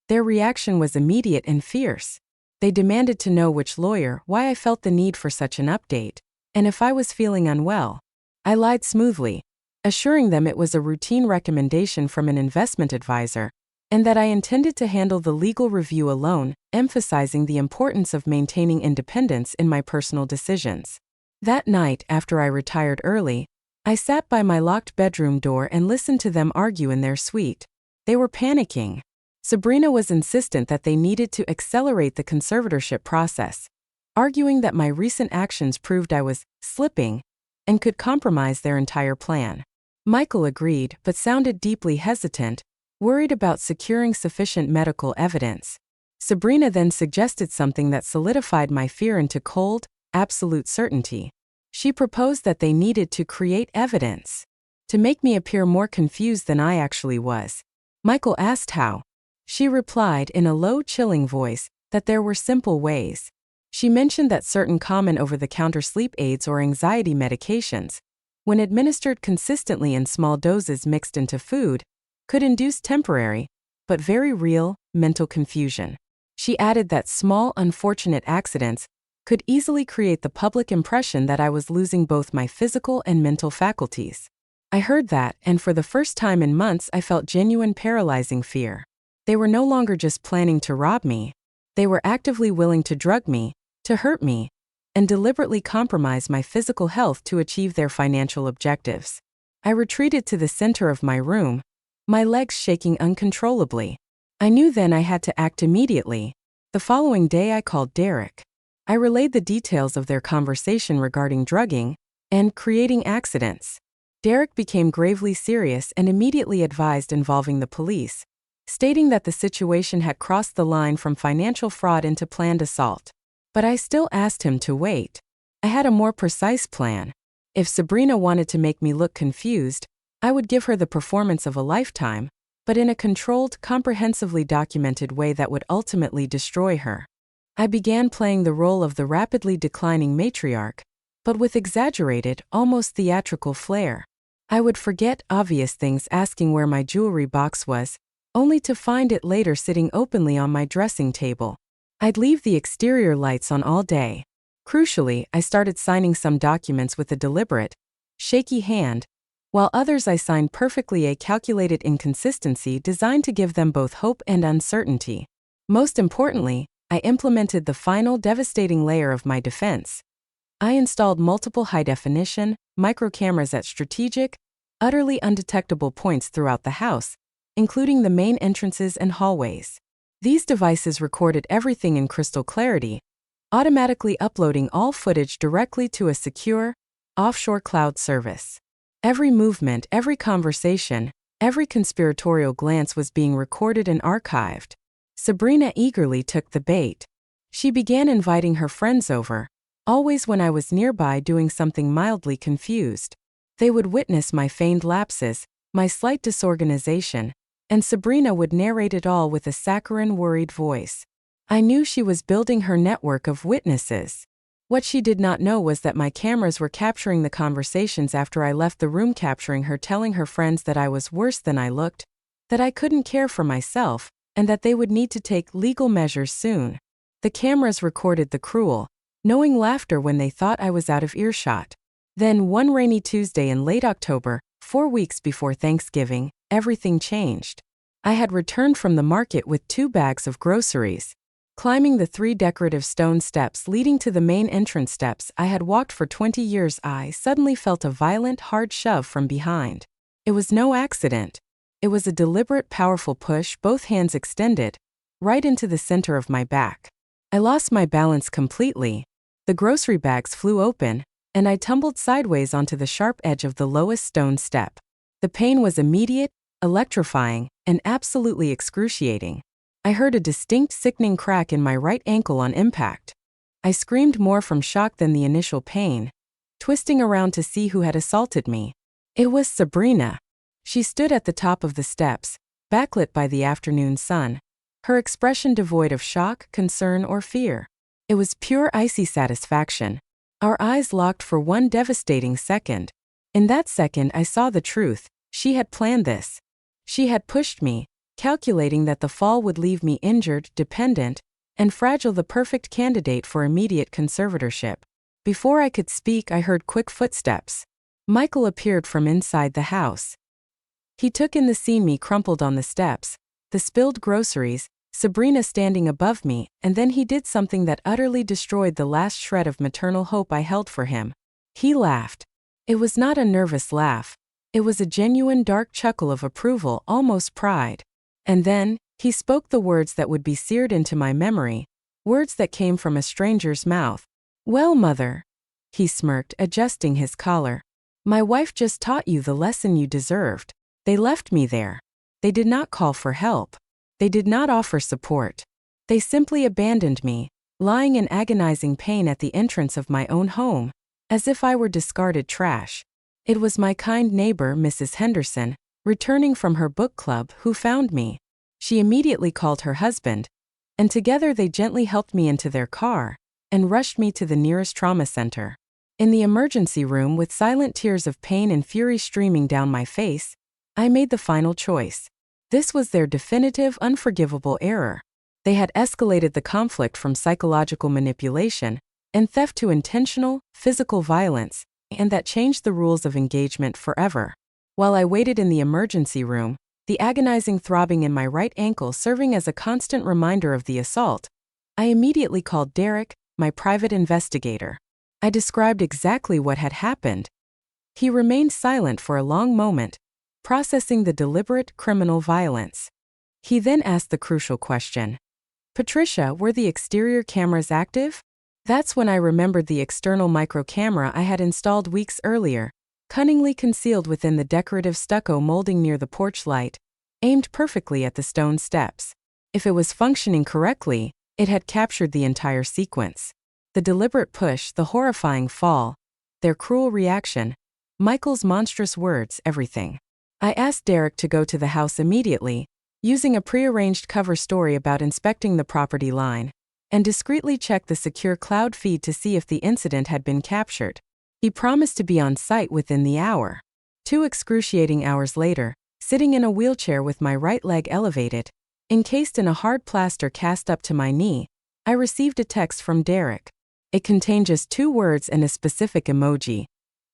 S1: Their reaction was immediate and fierce. They demanded to know which lawyer, why I felt the need for such an update, and if I was feeling unwell. I lied smoothly, assuring them it was a routine recommendation from an investment advisor, and that I intended to handle the legal review alone, emphasizing the importance of maintaining independence in my personal decisions. That night, after I retired early, I sat by my locked bedroom door and listened to them argue in their suite. They were panicking. Sabrina was insistent that they needed to accelerate the conservatorship process, arguing that my recent actions proved I was slipping and could compromise their entire plan. Michael agreed, but sounded deeply hesitant, worried about securing sufficient medical evidence. Sabrina then suggested something that solidified my fear into cold, absolute certainty. She proposed that they needed to create evidence to make me appear more confused than I actually was. Michael asked how. She replied in a low, chilling voice that there were simple ways. She mentioned that certain common over-the-counter sleep aids or anxiety medications, when administered consistently in small doses mixed into food, could induce temporary, but very real, mental confusion. She added that small, unfortunate accidents could easily create the public impression that I was losing both my physical and mental faculties. I heard that, and for the first time in months I felt genuine paralyzing fear. They were no longer just planning to rob me. They were actively willing to drug me, to hurt me, and deliberately compromise my physical health to achieve their financial objectives. I retreated to the center of my room, my legs shaking uncontrollably. I knew then I had to act immediately. The following day I called Derek. I relayed the details of their conversation regarding drugging and creating accidents. Derek became gravely serious and immediately advised involving the police, stating that the situation had crossed the line from financial fraud into planned assault. But I still asked him to wait. I had a more precise plan. If Sabrina wanted to make me look confused, I would give her the performance of a lifetime, but in a controlled, comprehensively documented way that would ultimately destroy her. I began playing the role of the rapidly declining matriarch, but with exaggerated, almost theatrical flair. I would forget obvious things, asking where my jewelry box was, only to find it later sitting openly on my dressing table. I'd leave the exterior lights on all day. Crucially, I started signing some documents with a deliberate, shaky hand, while others I signed perfectly, a calculated inconsistency designed to give them both hope and uncertainty. Most importantly, I implemented the final devastating layer of my defense. I installed multiple high-definition, micro-cameras at strategic, utterly undetectable points throughout the house, including the main entrances and hallways. These devices recorded everything in crystal clarity, automatically uploading all footage directly to a secure, offshore cloud service. Every movement, every conversation, every conspiratorial glance was being recorded and archived. Sabrina eagerly took the bait. She began inviting her friends over, always when I was nearby doing something mildly confused. They would witness my feigned lapses, my slight disorganization, and Sabrina would narrate it all with a saccharine, worried voice. I knew she was building her network of witnesses. What she did not know was that my cameras were capturing the conversations after I left the room, capturing her telling her friends that I was worse than I looked, that I couldn't care for myself, and that they would need to take legal measures soon. The cameras recorded the cruel, knowing laughter when they thought I was out of earshot. Then one rainy Tuesday in late October, 4 weeks before Thanksgiving, everything changed. I had returned from the market with 2 bags of groceries. Climbing the 3 decorative stone steps leading to the main entrance steps I had walked for 20 years, I suddenly felt a violent, hard shove from behind. It was no accident. It was a deliberate, powerful push, both hands extended, right into the center of my back. I lost my balance completely. The grocery bags flew open, and I tumbled sideways onto the sharp edge of the lowest stone step. The pain was immediate, electrifying, and absolutely excruciating. I heard a distinct, sickening crack in my right ankle on impact. I screamed more from shock than the initial pain, twisting around to see who had assaulted me. It was Sabrina. She stood at the top of the steps, backlit by the afternoon sun, her expression devoid of shock, concern, or fear. It was pure icy satisfaction. Our eyes locked for one devastating second. In that second, I saw the truth. She had planned this. She had pushed me, calculating that the fall would leave me injured, dependent, and fragile, the perfect candidate for immediate conservatorship. Before I could speak, I heard quick footsteps. Michael appeared from inside the house. He took in the scene, me crumpled on the steps, the spilled groceries, Sabrina standing above me, and then he did something that utterly destroyed the last shred of maternal hope I held for him. He laughed. It was not a nervous laugh. It was a genuine dark chuckle of approval, almost pride. And then, he spoke the words that would be seared into my memory, words that came from a stranger's mouth. "Well, mother," he smirked, adjusting his collar. "My wife just taught you the lesson you deserved. They left me there. They did not call for help. They did not offer support. They simply abandoned me, lying in agonizing pain at the entrance of my own home, as if I were discarded trash. It was my kind neighbor, Mrs. Henderson, returning from her book club, who found me. She immediately called her husband, and together they gently helped me into their car and rushed me to the nearest trauma center. In the emergency room, with silent tears of pain and fury streaming down my face, I made the final choice. This was their definitive, unforgivable error. They had escalated the conflict from psychological manipulation and theft to intentional, physical violence, and that changed the rules of engagement forever. While I waited in the emergency room, the agonizing throbbing in my right ankle serving as a constant reminder of the assault, I immediately called Derek, my private investigator. I described exactly what had happened. He remained silent for a long moment, processing the deliberate criminal violence. He then asked the crucial question. "Patricia, were the exterior cameras active?" That's when I remembered the external micro camera I had installed weeks earlier, cunningly concealed within the decorative stucco molding near the porch light, aimed perfectly at the stone steps. If it was functioning correctly, it had captured the entire sequence. The deliberate push, the horrifying fall, their cruel reaction, Michael's monstrous words, everything. I asked Derek to go to the house immediately, using a prearranged cover story about inspecting the property line, and discreetly check the secure cloud feed to see if the incident had been captured. He promised to be on site within the hour. 2 excruciating hours later, sitting in a wheelchair with my right leg elevated, encased in a hard plaster cast up to my knee, I received a text from Derek. It contained just 2 words and a specific emoji.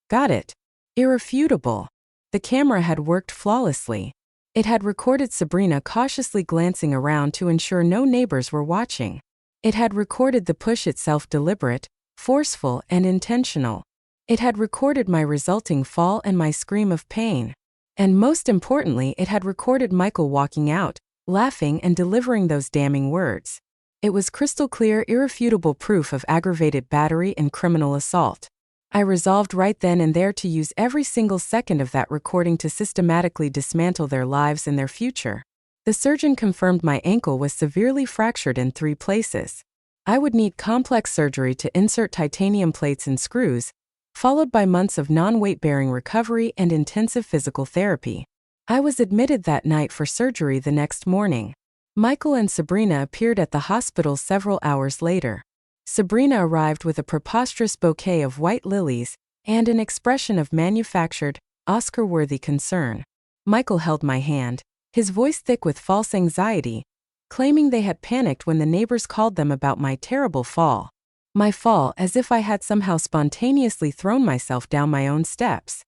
S1: Got it. Irrefutable. The camera had worked flawlessly. It had recorded Sabrina cautiously glancing around to ensure no neighbors were watching. It had recorded the push itself, deliberate, forceful, and intentional. It had recorded my resulting fall and my scream of pain. And most importantly, it had recorded Michael walking out, laughing and delivering those damning words. It was crystal clear, irrefutable proof of aggravated battery and criminal assault. I resolved right then and there to use every single second of that recording to systematically dismantle their lives and their future. The surgeon confirmed my ankle was severely fractured in 3 places. I would need complex surgery to insert titanium plates and screws, followed by months of non-weight-bearing recovery and intensive physical therapy. I was admitted that night for surgery the next morning. Michael and Sabrina appeared at the hospital several hours later. Sabrina arrived with a preposterous bouquet of white lilies and an expression of manufactured, Oscar-worthy concern. Michael held my hand, his voice thick with false anxiety, claiming they had panicked when the neighbors called them about my terrible fall. My fall, as if I had somehow spontaneously thrown myself down my own steps.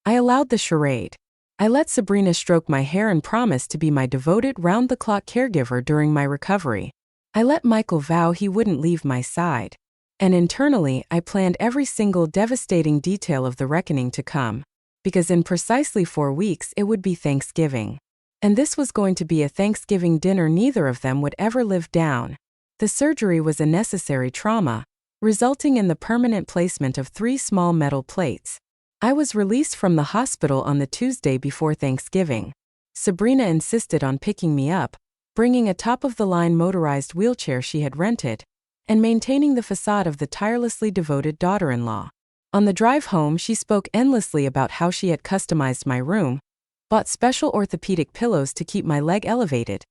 S1: I allowed the charade. I let Sabrina stroke my hair and promised to be my devoted round-the-clock caregiver during my recovery. I let Michael vow he wouldn't leave my side. And internally, I planned every single devastating detail of the reckoning to come. Because in precisely 4 weeks it would be Thanksgiving. And this was going to be a Thanksgiving dinner neither of them would ever live down. The surgery was a necessary trauma, resulting in the permanent placement of 3 small metal plates. I was released from the hospital on the Tuesday before Thanksgiving. Sabrina insisted on picking me up, bringing a top-of-the-line motorized wheelchair she had rented, and maintaining the facade of the tirelessly devoted daughter-in-law. On the drive home, she spoke endlessly about how she had customized my room, bought special orthopedic pillows to keep my leg elevated,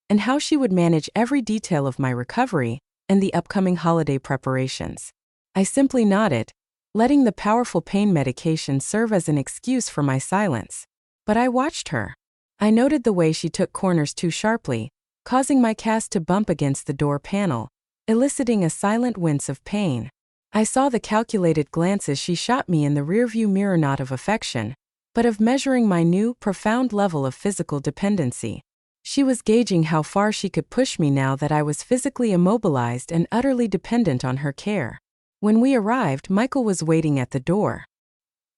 S1: and how she would manage every detail of my recovery and the upcoming holiday preparations. I simply nodded, letting the powerful pain medication serve as an excuse for my silence. But I watched her. I noted the way she took corners too sharply, causing my cast to bump against the door panel, eliciting a silent wince of pain. I saw the calculated glances she shot me in the rearview mirror, not of affection, but of measuring my new, profound level of physical dependency. She was gauging how far she could push me now that I was physically immobilized and utterly dependent on her care. When we arrived, Michael was waiting at the door.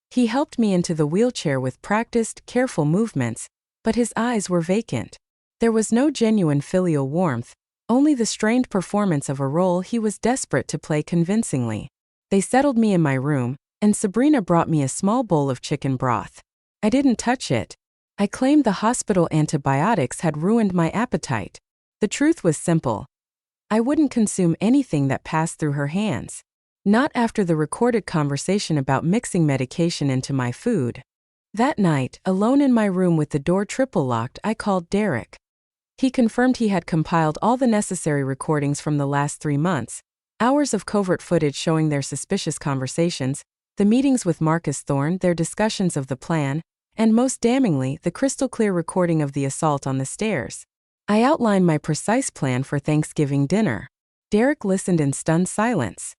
S1: He helped me into the wheelchair with practiced, careful movements, but his eyes were vacant. There was no genuine filial warmth, only the strained performance of a role he was desperate to play convincingly. They settled me in my room, and Sabrina brought me a small bowl of chicken broth. I didn't touch it. I claimed the hospital antibiotics had ruined my appetite. The truth was simple. I wouldn't consume anything that passed through her hands. Not after the recorded conversation about mixing medication into my food. That night, alone in my room with the door triple locked, I called Derek. He confirmed he had compiled all the necessary recordings from the last 3 months, hours of covert footage showing their suspicious conversations, the meetings with Marcus Thorne, their discussions of the plan, and most damningly, the crystal-clear recording of the assault on the stairs. I outlined my precise plan for Thanksgiving dinner. Derek listened in stunned silence.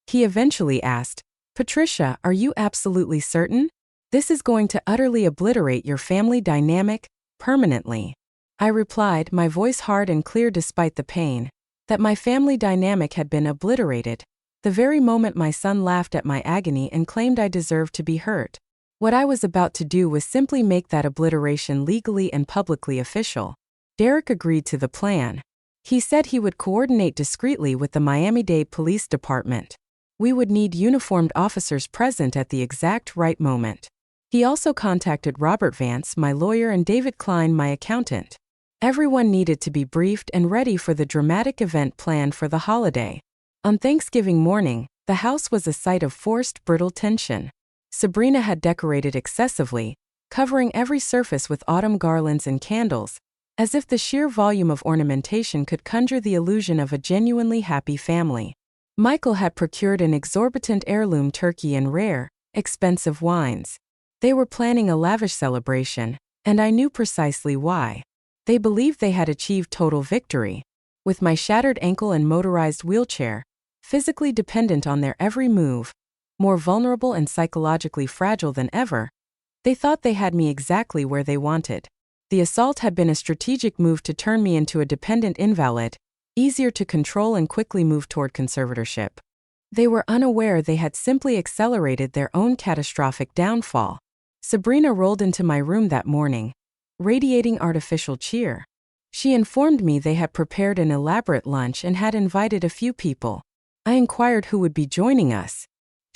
S1: He eventually asked, "Patricia, are you absolutely certain? This is going to utterly obliterate your family dynamic, permanently." I replied, my voice hard and clear despite the pain, that my family dynamic had been obliterated, the very moment my son laughed at my agony and claimed I deserved to be hurt. What I was about to do was simply make that obliteration legally and publicly official. Derek agreed to the plan. He said he would coordinate discreetly with the Miami-Dade Police Department. We would need uniformed officers present at the exact right moment. He also contacted Robert Vance, my lawyer, and David Klein, my accountant. Everyone needed to be briefed and ready for the dramatic event planned for the holiday. On Thanksgiving morning, the house was a site of forced, brittle tension. Sabrina had decorated excessively, covering every surface with autumn garlands and candles, as if the sheer volume of ornamentation could conjure the illusion of a genuinely happy family. Michael had procured an exorbitant heirloom turkey and rare, expensive wines. They were planning a lavish celebration, and I knew precisely why. They believed they had achieved total victory. With my shattered ankle and motorized wheelchair, physically dependent on their every move, more vulnerable and psychologically fragile than ever, they thought they had me exactly where they wanted. The assault had been a strategic move to turn me into a dependent invalid, easier to control and quickly move toward conservatorship. They were unaware they had simply accelerated their own catastrophic downfall. Sabrina rolled into my room that morning, radiating artificial cheer. She informed me they had prepared an elaborate lunch and had invited a few people. I inquired who would be joining us.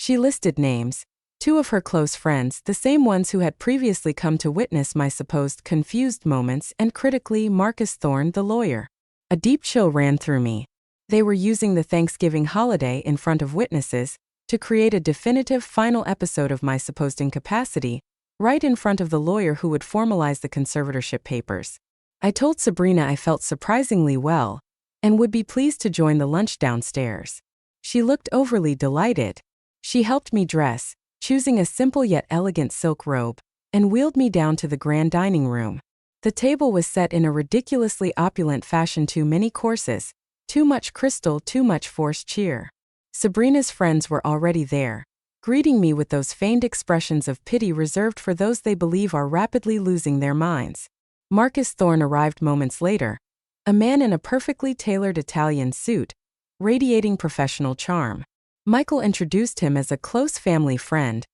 S1: She listed names, two of her close friends, the same ones who had previously come to witness my supposed confused moments, and critically, Marcus Thorne, the lawyer. A deep chill ran through me. They were using the Thanksgiving holiday in front of witnesses to create a definitive final episode of my supposed incapacity, right in front of the lawyer who would formalize the conservatorship papers. I told Sabrina I felt surprisingly well and would be pleased to join the lunch downstairs. She looked overly delighted. She helped me dress, choosing a simple yet elegant silk robe, and wheeled me down to the grand dining room. The table was set in a ridiculously opulent fashion, too many courses, too much crystal, too much forced cheer. Sabrina's friends were already there, greeting me with those feigned expressions of pity reserved for those they believe are rapidly losing their minds. Marcus Thorne arrived moments later, a man in a perfectly tailored Italian suit, radiating professional charm. Michael introduced him as a close family friend,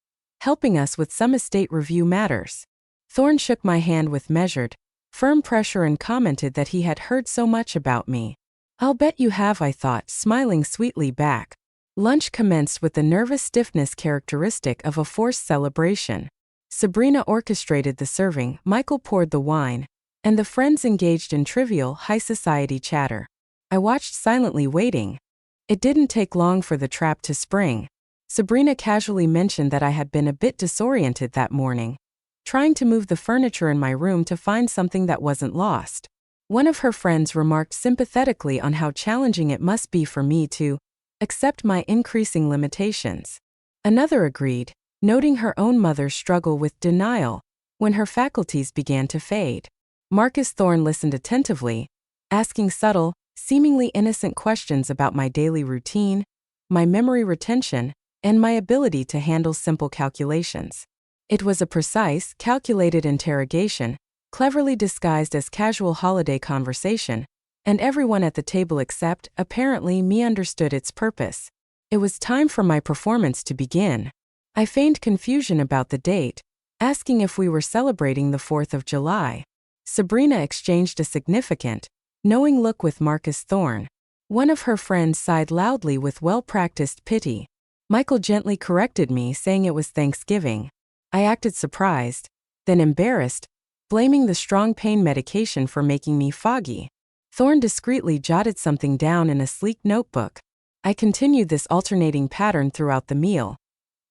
S1: helping us with some estate review matters. Thorne shook my hand with measured, firm pressure and commented that he had heard so much about me. "I'll bet you have," I thought, smiling sweetly back. Lunch commenced with the nervous stiffness characteristic of a forced celebration. Sabrina orchestrated the serving, Michael poured the wine, and the friends engaged in trivial, high society chatter. I watched silently, waiting. It didn't take long for the trap to spring. Sabrina casually mentioned that I had been a bit disoriented that morning, trying to move the furniture in my room to find something that wasn't lost. One of her friends remarked sympathetically on how challenging it must be for me to accept my increasing limitations. Another agreed, noting her own mother's struggle with denial when her faculties began to fade. Marcus Thorne listened attentively, asking subtle, seemingly innocent questions about my daily routine, my memory retention, and my ability to handle simple calculations. It was a precise, calculated interrogation, cleverly disguised as casual holiday conversation, and everyone at the table except, apparently, me understood its purpose. It was time for my performance to begin. I feigned confusion about the date, asking if we were celebrating the 4th of July. Sabrina exchanged a significant, knowing look with Marcus Thorne. One of her friends sighed loudly with well-practiced pity. Michael gently corrected me, saying it was Thanksgiving. I acted surprised, then embarrassed, blaming the strong pain medication for making me foggy. Thorne discreetly jotted something down in a sleek notebook. I continued this alternating pattern throughout the meal.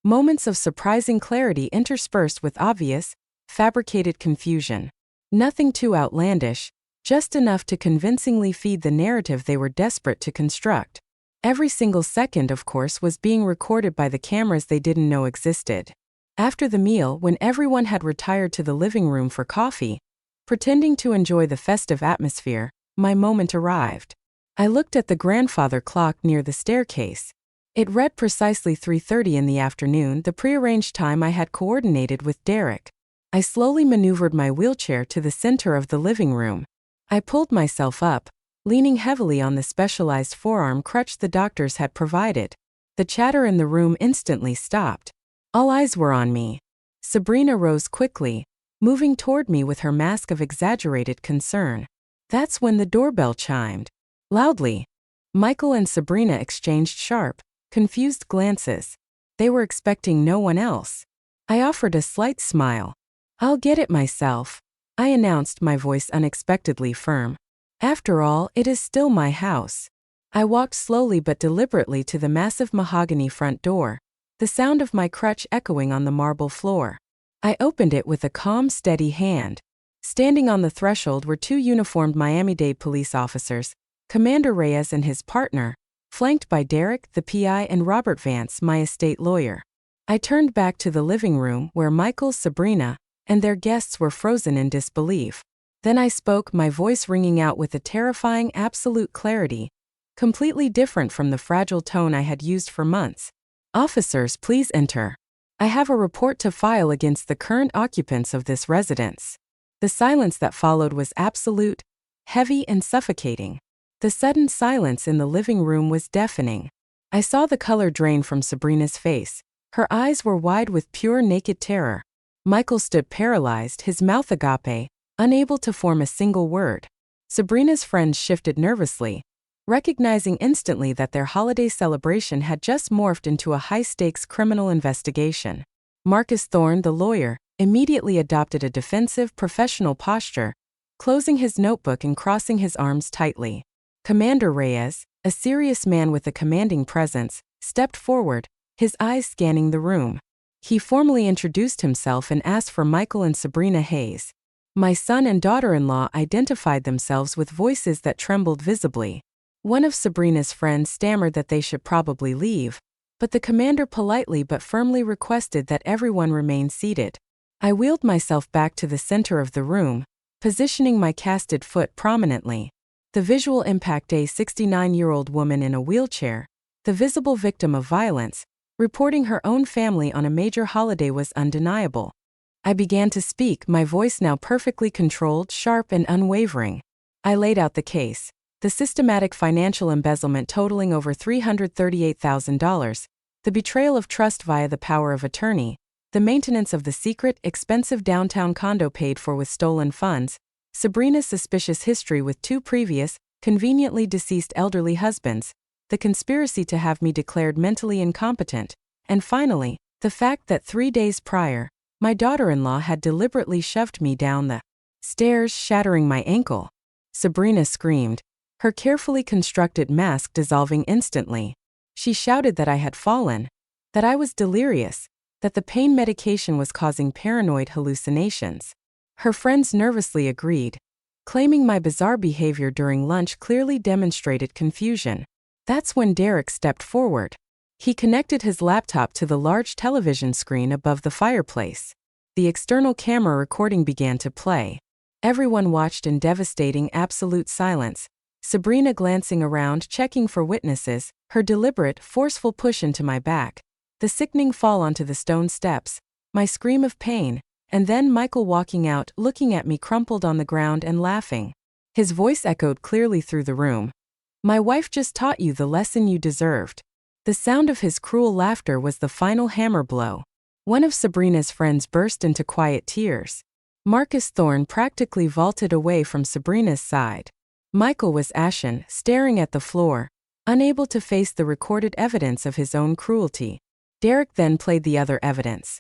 S1: Moments of surprising clarity interspersed with obvious, fabricated confusion. Nothing too outlandish, just enough to convincingly feed the narrative they were desperate to construct. Every single second, of course, was being recorded by the cameras they didn't know existed. After the meal, when everyone had retired to the living room for coffee, pretending to enjoy the festive atmosphere, my moment arrived. I looked at the grandfather clock near the staircase. It read precisely 3:30 in the afternoon, the prearranged time I had coordinated with Derek. I slowly maneuvered my wheelchair to the center of the living room. I pulled myself up, leaning heavily on the specialized forearm crutch the doctors had provided. The chatter in the room instantly stopped. All eyes were on me. Sabrina rose quickly, moving toward me with her mask of exaggerated concern. That's when the doorbell chimed. Loudly. Michael and Sabrina exchanged sharp, confused glances. They were expecting no one else. I offered a slight smile. "I'll get it myself," I announced, my voice unexpectedly firm. After all, it is still my house. I walked slowly but deliberately to the massive mahogany front door, the sound of my crutch echoing on the marble floor. I opened it with a calm, steady hand. Standing on the threshold were two uniformed Miami-Dade police officers, Commander Reyes and his partner, flanked by Derek, the PI, and Robert Vance, my estate lawyer. I turned back to the living room where Michael, Sabrina, and their guests were frozen in disbelief. Then I spoke, my voice ringing out with a terrifying absolute clarity, completely different from the fragile tone I had used for months. "Officers, please enter. I have a report to file against the current occupants of this residence." The silence that followed was absolute, heavy and suffocating. The sudden silence in the living room was deafening. I saw the color drain from Sabrina's face. Her eyes were wide with pure naked terror. Michael stood paralyzed, his mouth agape, unable to form a single word. Sabrina's friends shifted nervously, recognizing instantly that their holiday celebration had just morphed into a high-stakes criminal investigation. Marcus Thorne, the lawyer, immediately adopted a defensive, professional posture, closing his notebook and crossing his arms tightly. Commander Reyes, a serious man with a commanding presence, stepped forward, his eyes scanning the room. He formally introduced himself and asked for Michael and Sabrina Hayes. My son and daughter-in-law identified themselves with voices that trembled visibly. One of Sabrina's friends stammered that they should probably leave, but the commander politely but firmly requested that everyone remain seated. I wheeled myself back to the center of the room, positioning my casted foot prominently. The visual impact: a 69-year-old woman in a wheelchair, the visible victim of violence, reporting her own family on a major holiday, was undeniable. I began to speak, my voice now perfectly controlled, sharp and unwavering. I laid out the case. The systematic financial embezzlement totaling over $338,000, the betrayal of trust via the power of attorney, the maintenance of the secret, expensive downtown condo paid for with stolen funds, Sabrina's suspicious history with 2 previous, conveniently deceased elderly husbands, the conspiracy to have me declared mentally incompetent, and finally, the fact that 3 days prior, my daughter-in-law had deliberately shoved me down the stairs, shattering my ankle. Sabrina screamed, her carefully constructed mask dissolving instantly. She shouted that I had fallen, that I was delirious, that the pain medication was causing paranoid hallucinations. Her friends nervously agreed, claiming my bizarre behavior during lunch clearly demonstrated confusion. That's when Derek stepped forward. He connected his laptop to the large television screen above the fireplace. The external camera recording began to play. Everyone watched in devastating, absolute silence. Sabrina glancing around, checking for witnesses, her deliberate, forceful push into my back, the sickening fall onto the stone steps, my scream of pain, and then Michael walking out, looking at me crumpled on the ground and laughing. His voice echoed clearly through the room. My wife just taught you the lesson you deserved. The sound of his cruel laughter was the final hammer blow. One of Sabrina's friends burst into quiet tears. Marcus Thorne practically vaulted away from Sabrina's side. Michael was ashen, staring at the floor, unable to face the recorded evidence of his own cruelty. Derek then played the other evidence.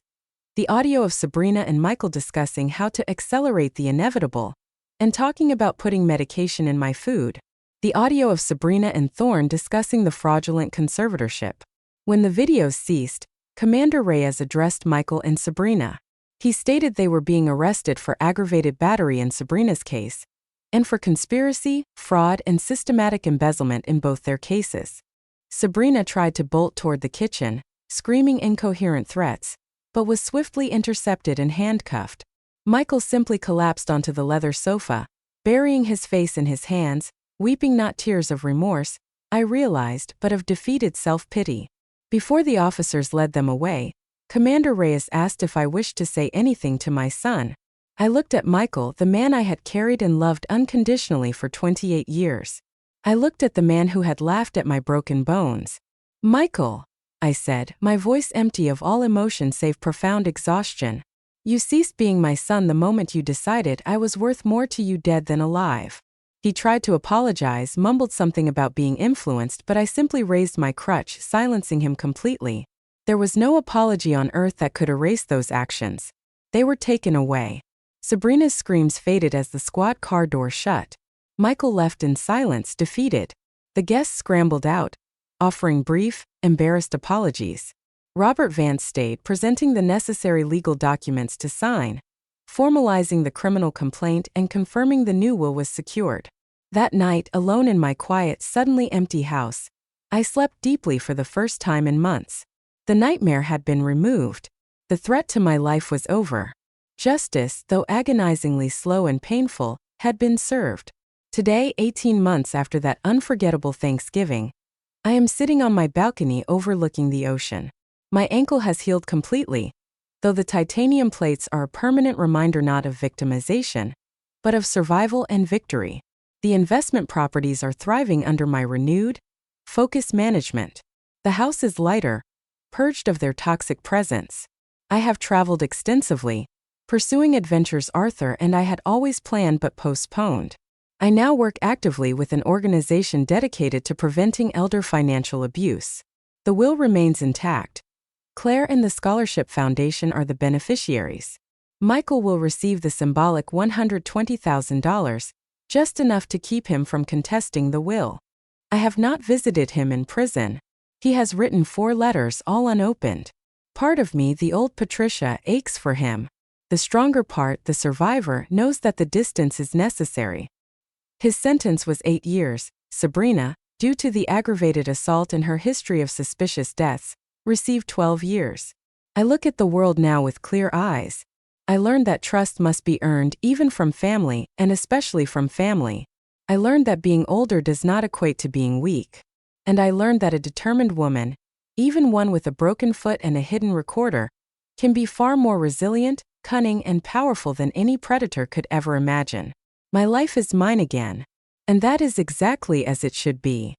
S1: The audio of Sabrina and Michael discussing how to accelerate the inevitable, and talking about putting medication in my food. The audio of Sabrina and Thorne discussing the fraudulent conservatorship. When the videos ceased, Commander Reyes addressed Michael and Sabrina. He stated they were being arrested for aggravated battery in Sabrina's case, and for conspiracy, fraud, and systematic embezzlement in both their cases. Sabrina tried to bolt toward the kitchen, screaming incoherent threats, but was swiftly intercepted and handcuffed. Michael simply collapsed onto the leather sofa, burying his face in his hands, weeping not tears of remorse, I realized, but of defeated self-pity. Before the officers led them away, Commander Reyes asked if I wished to say anything to my son. I looked at Michael, the man I had carried and loved unconditionally for 28 years. I looked at the man who had laughed at my broken bones. Michael, I said, my voice empty of all emotion save profound exhaustion. You ceased being my son the moment you decided I was worth more to you dead than alive. He tried to apologize, mumbled something about being influenced, but I simply raised my crutch, silencing him completely. There was no apology on earth that could erase those actions. They were taken away. Sabrina's screams faded as the squat car door shut. Michael left in silence, defeated. The guests scrambled out, offering brief, embarrassed apologies. Robert Vance stayed, presenting the necessary legal documents to sign, formalizing the criminal complaint and confirming the new will was secured. That night, alone in my quiet, suddenly empty house, I slept deeply for the first time in months. The nightmare had been removed. The threat to my life was over. Justice, though agonizingly slow and painful, had been served. Today, 18 months after that unforgettable Thanksgiving, I am sitting on my balcony overlooking the ocean. My ankle has healed completely, though the titanium plates are a permanent reminder not of victimization, but of survival and victory. The investment properties are thriving under my renewed, focused management. The house is lighter, purged of their toxic presence. I have traveled extensively, pursuing adventures Arthur and I had always planned but postponed. I now work actively with an organization dedicated to preventing elder financial abuse. The will remains intact. Claire and the Scholarship Foundation are the beneficiaries. Michael will receive the symbolic $120,000, just enough to keep him from contesting the will. I have not visited him in prison. He has written 4 letters, all unopened. Part of me, the old Patricia, aches for him. The stronger part, the survivor, knows that the distance is necessary. His sentence was 8 years. Sabrina, due to the aggravated assault and her history of suspicious deaths, received 12 years. I look at the world now with clear eyes. I learned that trust must be earned even from family, and especially from family. I learned that being older does not equate to being weak. And I learned that a determined woman, even one with a broken foot and a hidden recorder, can be far more resilient, cunning, and powerful than any predator could ever imagine. My life is mine again. And that is exactly as it should be.